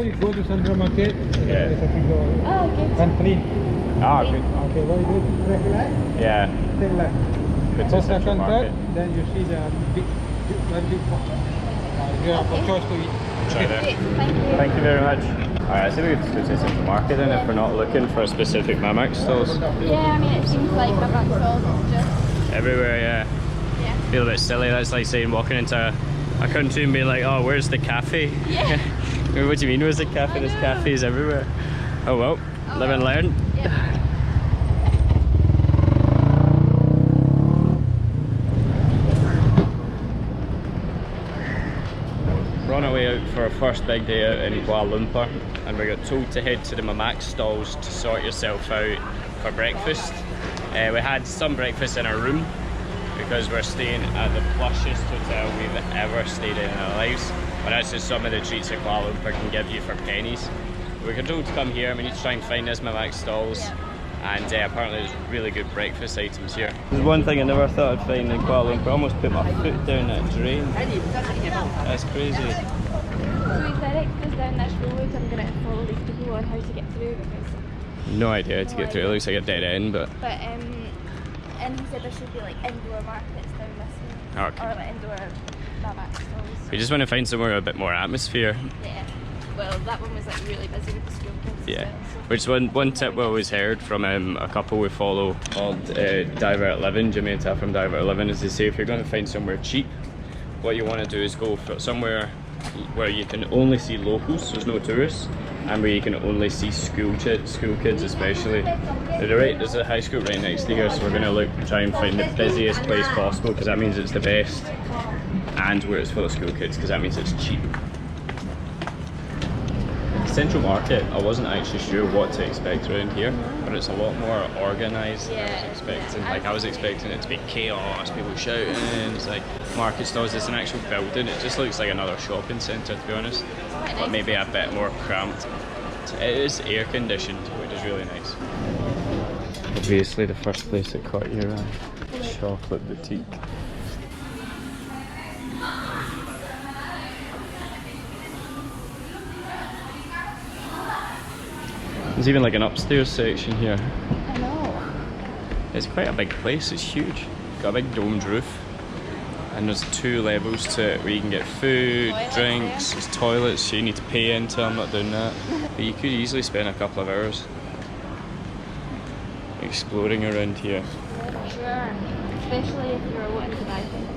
you go to Central Market. Yeah. There's a big door. Oh, good. Country. Ah, good. Okay, what you do? Take left. Yeah. Take left. Good to First, Central second, Market. third. Then you see the very big box. You have a choice to eat. Try there. Great, thank you. Thank you very much. Alright, I think we could go to Central Market then if we're not looking for specific Mamac stalls. Yeah, I mean it seems like my back stalls is just... Everywhere, yeah. Yeah. Feel a bit silly. That's like saying walking into a country and being like, oh, where's the cafe? Yeah. What do you mean, where's the cafe? There's cafes everywhere. Oh well, live and learn. Yeah. We're on our way out for our first big day out in Kuala Lumpur, and we got told to head to the Mamac stalls to sort yourself out for breakfast. We had some breakfast in our room because we're staying at the plushest hotel we've ever stayed in our lives. But that's just some of the treats that Kuala Lumpur can give you for pennies. We were told to come here and we need to try and find this Mamac stalls. And apparently there's really good breakfast items here. There's one thing I never thought I'd find in Kuala Lumpur. I almost put my foot down that drain. That's crazy. So if Eric goes down this road, I'm going to follow these people on how to get through because... No idea how to get through. It looks like a dead end, but... And he said there should be like indoor markets down this way. Okay. Or like indoor Mamac stalls. We just want to find somewhere with a bit more atmosphere. Yeah. Well, that one was like really busy with the school kids. Yeah. As well, so. Which one tip we always heard from a couple we follow called Diver 11, Jimmy and Taff from Diver 11, is they say if you're going to find somewhere cheap, what you want to do is go for somewhere where you can only see locals, there's no tourists, and where you can only see school kids especially. There's a high school right next to here, so we're going to try and find the busiest place possible because that means it's the best, and where it's full of school kids because that means it's cheap. Central Market, I wasn't actually sure what to expect around here, but it's a lot more organised than I was expecting. Like I was expecting it to be chaos, people shouting, it's like market stalls, it's an actual building, it just looks like another shopping centre to be honest, but maybe a bit more cramped. It is air conditioned, which is really nice. Obviously the first place that caught your eye, chocolate boutique. There's even like an upstairs section here. I know. It's quite a big place, it's huge. Got a big domed roof. And there's 2 levels to it where you can get food, Toilets, drinks, there's toilets, so you need to pay into, I'm not doing that. But you could easily spend a couple of hours exploring around here. Sure. Especially if you're wanting to buy things.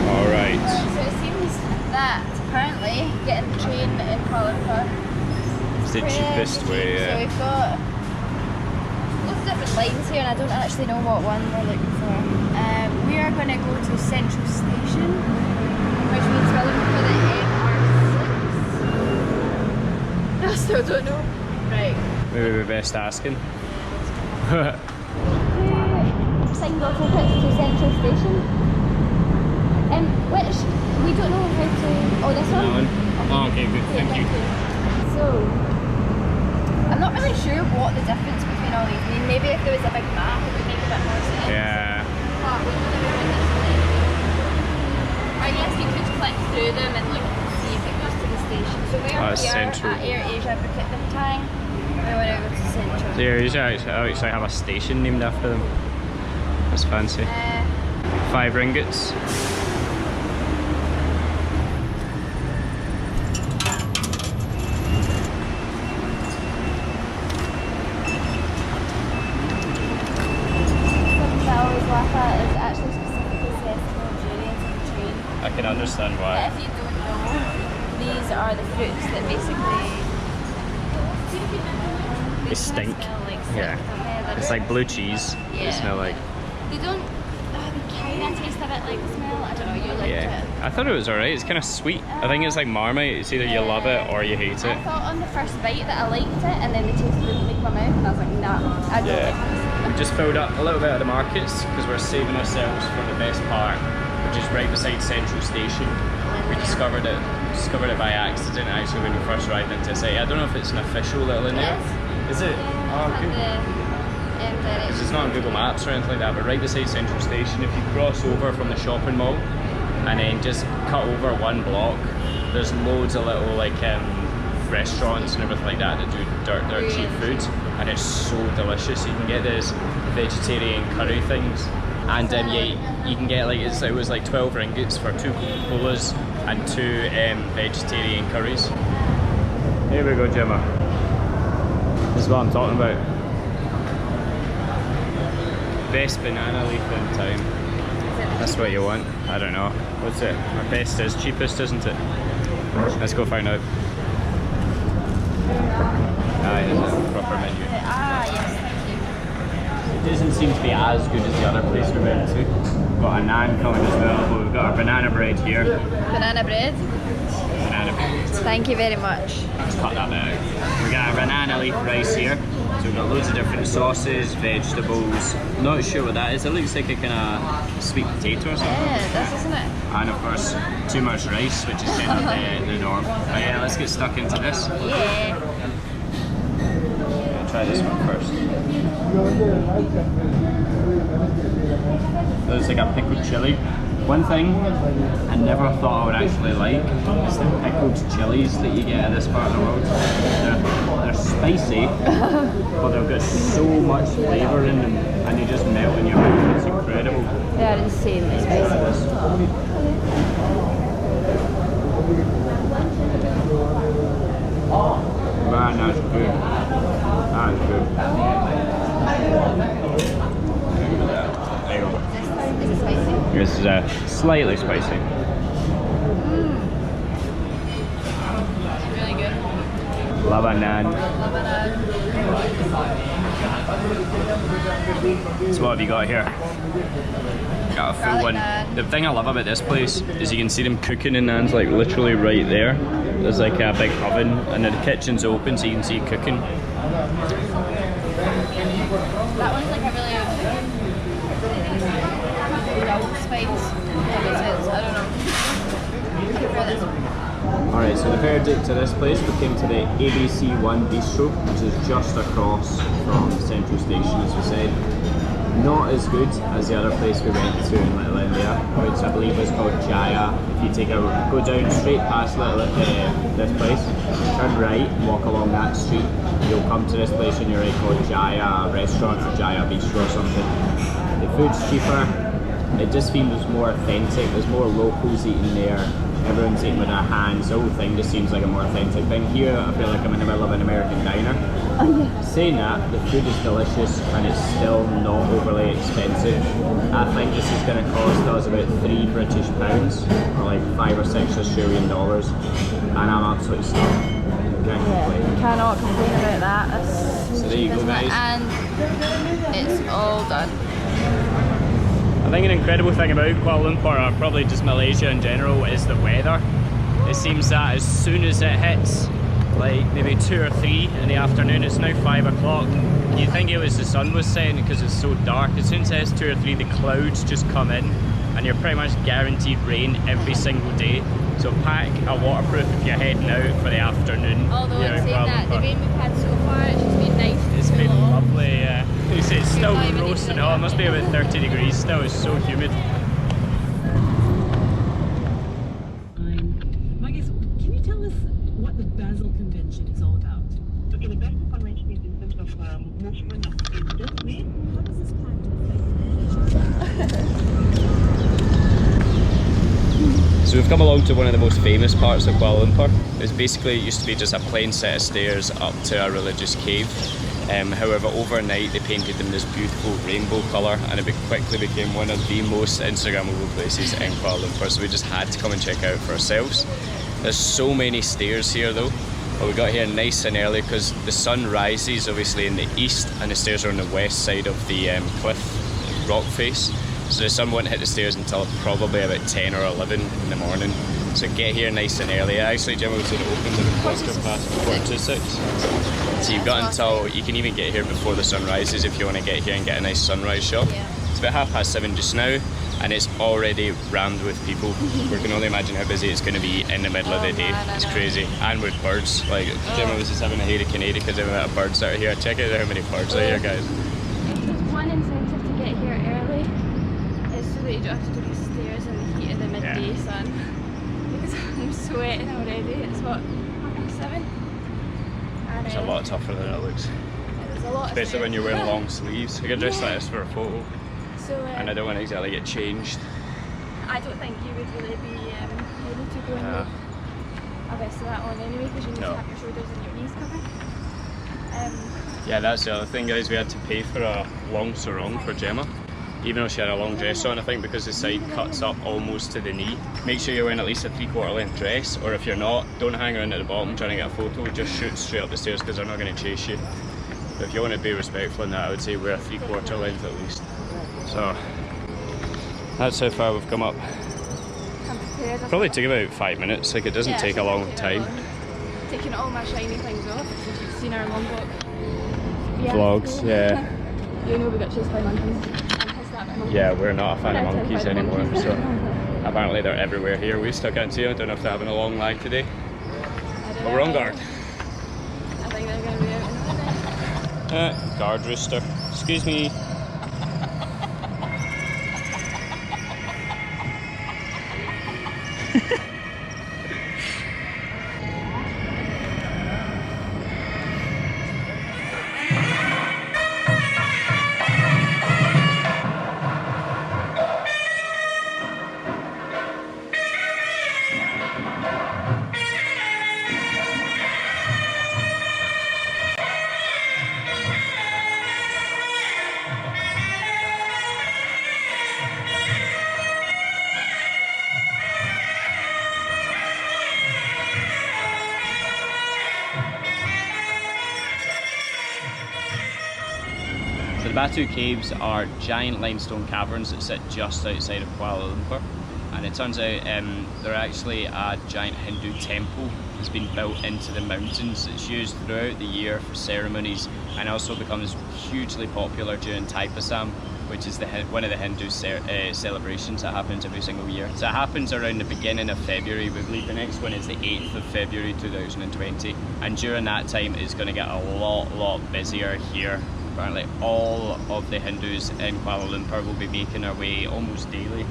Alright. So it seems that apparently getting the train in Kuala Lumpur It's the pretty cheapest cheap. way, So yeah. we've got lots of different lines here and I don't actually know what one we're looking for. We are going to go to Central Station, which means we're looking for the MR6. I still don't know. Right. Maybe we're best asking. Single tickets to Central Station. Which we don't know how to. Oh, this one? Oh, okay, good, Yeah, thank you. So, I'm not really sure what the difference between all these. I mean, maybe if there was a big map, it would make a bit more sense. Yeah. But we don't know when this is. I guess you could click through them and look see if it goes to the station. So we're here Central. at Air Asia Bukit Bintang. We want to go to Central. There is actually have a station named after them. That's fancy. 5 ringgits. Is actually specifically says no durians on the train. I can understand But why. if you don't know, these are the fruits that basically They stink. Smell like Yeah. don't they? It's like blue cheese. They Yeah. smell like. They don't. They kind of taste a bit like the smell. I don't know. You like Yeah. it? I thought it was alright. It's kind of sweet. I think it's like Marmite. It's either you love it or you hate I it. thought on the first bite that I liked it, and then the taste wouldn't make my mouth, and I was like, nah, I don't like this. We just filled up a little bit of the markets because we're saving ourselves for the best part, which is right beside Central Station. We discovered it by accident actually when we first arrived into the site. I don't know if it's an official Little India. Is it? Oh, good. Because it's not on Google Maps or anything like that, but right beside Central Station, if you cross over from the shopping mall, and then just cut over one block, there's loads of little like restaurants and everything like that that do dirt cheap food, and it's so delicious. You can get these vegetarian curry things, and yeah, you can get like it was like 12 ringgits for 2 colas and 2 vegetarian curries. Here we go, Gemma. This is what I'm talking about. Best banana leaf in town. That's what you want. I don't know. What's it? Our best is cheapest, isn't it? Let's go find out. Here's a proper menu. Yes, thank you. It doesn't seem to be as good as the other place we went to. We've got a naan coming as well, but we've got our banana bread here. Banana bread. Banana bread. Thank you very much. Let's cut that bit out. We got our banana leaf rice here. So we've got loads of different sauces, vegetables. Not sure what that is. It looks like a kind of sweet potato or something. Yeah, it does, isn't it? And of course, too much rice, which is kind of the norm. But yeah, let's get stuck into this. Yeah. Try this one first. Looks like a pickled chili. One thing I never thought I would actually like is the pickled chilies that you get in this part of the world. They're spicy, but they've got so much flavour in them, and they just melt in your mouth. It's incredible. They are insanely spicy. Man, that's good. That is good. There you go. Is it spicy? This is slightly spicy. It's really good. Love a naan. Love it. So what have you got here? Got a full Garlic one. naan. The thing I love about this place is you can see them cooking in naans like literally right there. There's like a big oven and the kitchen's open so you can see it cooking. That one's like a really dull spice. That makes sense. I don't know. I prefer this one. Alright, so the verdict to this place, we came to the ABC1 Bistro, which is just across from Central Station, as we said. Not as good as the other place we went to in Little India, which I believe is called Jaya. If you go down straight past this place, turn right and walk along that street, you'll come to this place on your right called Jaya Restaurant or Jaya Bistro or something. The food's cheaper, it just feels more authentic, there's more locals eating there. Everyone's eating with their hands, the whole thing just seems like a more authentic thing. Here I feel like I'm in the middle of an American diner. Oh yeah. Saying that, the food is delicious and it's still not overly expensive. I think this is going to cost us about £3 British or like 5 or 6 Australian dollars, and I'm absolutely stuffed. Can't complain. Cannot complain about that. That's So there you go, guys. And it's all done. I think an incredible thing about Kuala Lumpur, or probably just Malaysia in general, is the weather. It seems that as soon as it hits like maybe 2 or 3 in the afternoon, it's now 5 o'clock. You'd think it was the sun was setting because it's so dark. As soon as it hits 2 or 3, the clouds just come in and you're pretty much guaranteed rain every single day. So pack a waterproof if you're heading out for the afternoon. Although here in in saying Kuala that, the Lumpur. rain we've had so far, it's just been nice. It's been lovely, yeah. It's still not even roasting even hot. It must be about 30 degrees still. It's so humid. Marcus, can you tell us what the Basel Convention is all about? Okay, the Basel Convention is in terms of movement of industry. How does this pact So we've come along to one of the most famous parts of Kuala Lumpur. It's basically, it used to be just a plain set of stairs up to a religious cave. However, overnight they painted them this beautiful rainbow colour and it quickly became one of the most Instagrammable places in Kuala Lumpur, so we just had to come and check out for ourselves. There's so many stairs here though, but we got here nice and early because the sun rises obviously in the east and the stairs are on the west side of the cliff rock face, so the sun won't hit the stairs until probably about 10 or 11 in the morning. So get here nice and early. Actually, Jim was going to open the quarter past 4:45. So you've got until, you can even get here before the sun rises if you want to get here and get a nice sunrise shot. Yeah. It's about 7:30 just now and it's already rammed with people. We can only imagine how busy it's going to be in the middle of the day. Man, I It's know. crazy. And with birds. Like, Jim was just having a hairy Canadian because there were birds out here. Check out how many birds are here, guys. There's one incentive to get here early. It's so that you don't have to do the stairs in the heat of the midday. sweating already. It's what, 7? And, It's a lot tougher than it looks. There's a lot Especially when you're wearing long sleeves. I could dress like this for a photo. So, And I don't want to exactly get changed. I don't think you would really be able to go in with a vest of that on anyway, because you need to have your shoulders and your knees covered. Yeah, that's the other thing, guys. We had to pay for a long sarong for Gemma, even though she had a long dress on, I think, because the side cuts up almost to the knee. Make sure you're wearing at least a 3/4 length dress, or if you're not, don't hang around at the bottom trying to get a photo, just shoot straight up the stairs because they're not going to chase you. But if you want to be respectful in that, I would say wear a 3/4 length at least. So that's how far we've come up. Probably took about 5 minutes, like it doesn't take a long time. Taking all my shiny things off, since you've seen our Lombok Vlogs, yeah. You know we got chased by monkeys. I'm pissed at monkeys. Yeah, we're not a fan of monkeys anymore, so apparently they're everywhere here. We still can't see them. I don't know if they're having a long line today. But we're on guard. I think they're going to be out in a minute. Guard rooster. Excuse me. So the Batu Caves are giant limestone caverns that sit just outside of Kuala Lumpur, and it turns out they're actually a giant Hindu temple that's been built into the mountains. It's used throughout the year for ceremonies and also becomes hugely popular during Taipasam, which is one of the Hindu celebrations that happens every single year. So it happens around the beginning of February. We believe the next one is the 8th of February 2020, and during that time it's going to get a lot busier here. Apparently all of the Hindus in Kuala Lumpur will be making their way almost daily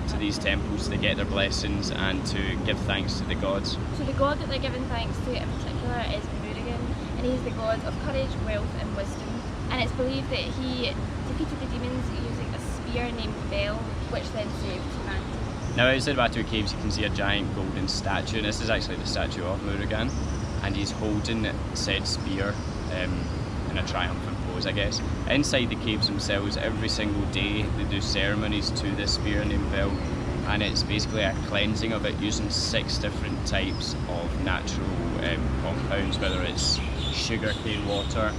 to these temples to get their blessings and to give thanks to the gods. So the god that they're giving thanks to in particular is Murugan, and he's the god of courage, wealth and wisdom. And it's believed that he defeated the demons using a spear named Bell, which then saved humanity. Now outside Batu Caves you can see a giant golden statue, and this is actually the statue of Murugan, and he's holding said spear in a triumphant pose, I guess. Inside the caves themselves, every single day they do ceremonies to this spear named Bell, and it's basically a cleansing of it using 6 different types of natural compounds, whether it's sugarcane water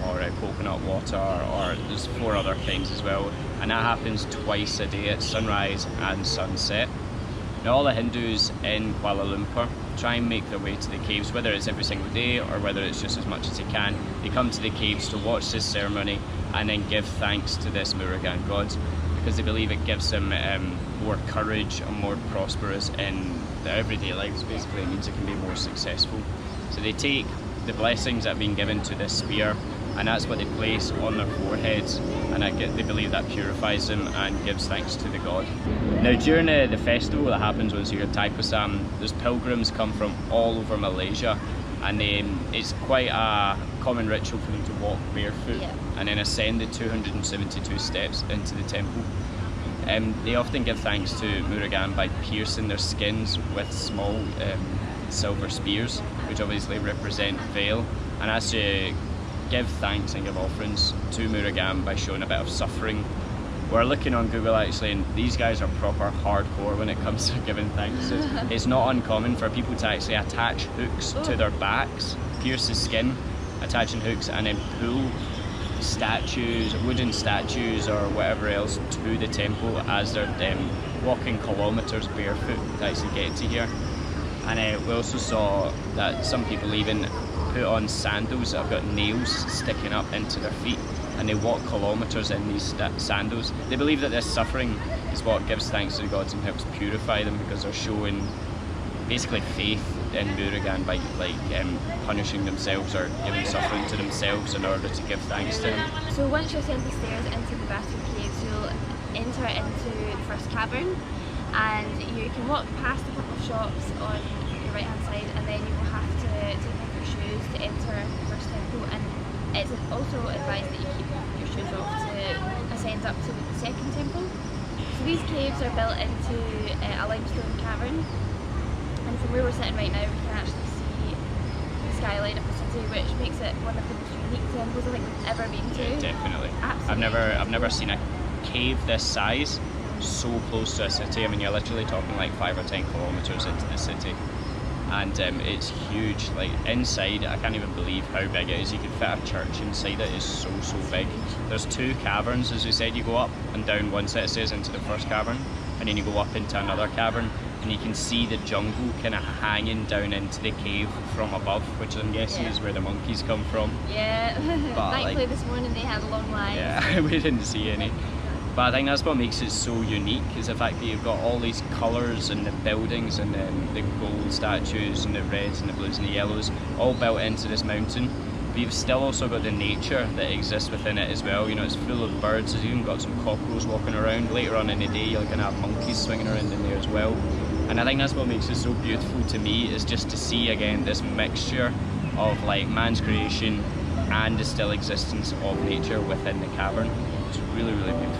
or coconut water, or there's 4 other kinds as well, and that happens twice a day at sunrise and sunset. Now all the Hindus in Kuala Lumpur try and make their way to the caves, whether it's every single day or whether it's just as much as they can. They come to the caves to watch this ceremony and then give thanks to this Murugan god, because they believe it gives them more courage and more prosperous in their everyday lives. Basically it means it can be more successful. So they take the blessings that have been given to this spear, and that's what they place on their foreheads, and they believe that purifies them and gives thanks to the god. Now during the festival that happens once a year, Taipasam, there's pilgrims come from all over Malaysia, and it's quite a common ritual for them to walk barefoot and then ascend the 272 steps into the temple. They often give thanks to Murugan by piercing their skins with small silver spears, which obviously represent veil, and that's to give thanks and give offerings to Murugan by showing a bit of suffering. We're looking on Google actually, and these guys are proper hardcore when it comes to giving thanks. It's not uncommon for people to actually attach hooks to their backs, pierce the skin, attaching hooks, and then pull statues, wooden statues or whatever else to the temple as they're walking kilometres barefoot to actually get to here. And we also saw that some people even put on sandals that have got nails sticking up into their feet, and they walk kilometres in these sandals. They believe that this suffering is what gives thanks to the gods and helps purify them, because they're showing basically faith in Murugan by punishing themselves or giving suffering to themselves in order to give thanks to him. So once you ascend the stairs into the Batu Caves, you'll enter into the first cavern, and you can walk past a couple of shops on your right hand side, and then you will have to take off your shoes to enter the first temple, and it's also advised that you keep your shoes off to ascend up to the second temple. So these caves are built into a limestone cavern, and from where we're sitting right now we can actually see the skyline of the city, which makes it one of the most unique temples I think we've ever been to. Yeah, definitely. Absolutely. I've never seen a cave this size so close to a city. I mean, you're literally talking like 5 or 10 kilometers into the city, and it's huge. Like inside, I can't even believe how big it is. You could fit a church inside it. It's so big. There's 2 caverns, as we said. You go up and down one set of stairs into the first cavern, and then you go up into another cavern, and you can see the jungle kind of hanging down into the cave from above, which I'm guessing is where the monkeys come from. Yeah, But, thankfully like, this morning they had long lines. Yeah, we didn't see any. But I think that's what makes it so unique, is the fact that you've got all these colours and the buildings and the gold statues and the reds and the blues and the yellows all built into this mountain. But you've still also got the nature that exists within it as well. You know, it's full of birds. You've even got some cockroaches walking around. Later on in the day, you're going to have monkeys swinging around in there as well. And I think that's what makes it so beautiful to me, is just to see again this mixture of like man's creation and the still existence of nature within the cavern. It's really beautiful.